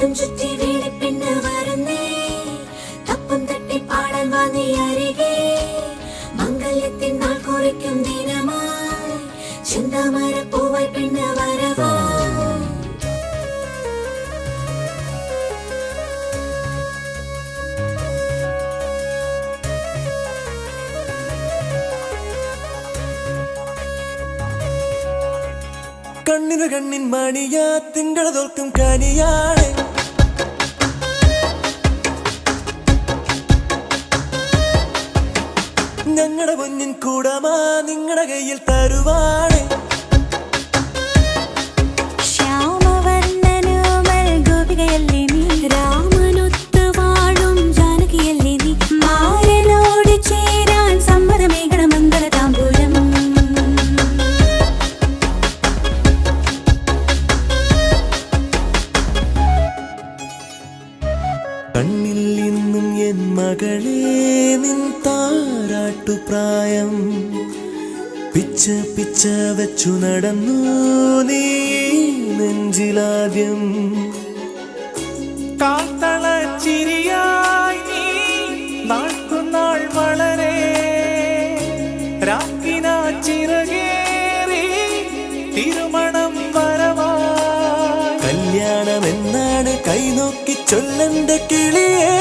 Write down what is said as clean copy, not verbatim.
വട്ടം ചുറ്റി വീട് പെണ്ണ് വരുന്നേ തപ്പം തട്ടി പാടാൻ വാ അരികെ മംഗല്യത്തിൻ നാൾ കുറിക്കും ദിനമായി ചെന്താമര പൂവായി പെണ്ണ് വരവാ കണ്ണിനു കണ്ണിൻ മണിയാ തിങ്കള തോൽക്കും കനിയാണ് ഞങ്ങളുടെ പൊന്നിൻ കൂടമാ നിങ്ങളുടെ കയ്യിൽ തരുവാണ് ശ്യാമവർണ്ണനുമൽ ഗോപികയല്ലേ നീ രാമനൊത്ത് വാഴും ജാനകിയല്ലേ നീ മാരനോട് ചേരാൻ സമ്മതമേകണ മംഗള താമ്പൂലം കണ്ണിൽ ഇന്നും എൻ മകളെ നിൻ താരാട്ടുപ്രായം പിച്ച പിച്ച വെച്ചു നടന്നു നീ നെഞ്ചിലാദ്യം കാത്തളച്ചിരിയായി നീ നാൾക്കുനാൾ വളരെ രാക്കിന ചിറകേറി തിരുമണം വരവാ കല്യാണമെന്നാണ് കൈനോക്കി ചൊല്ലന്റെ കിളിയേ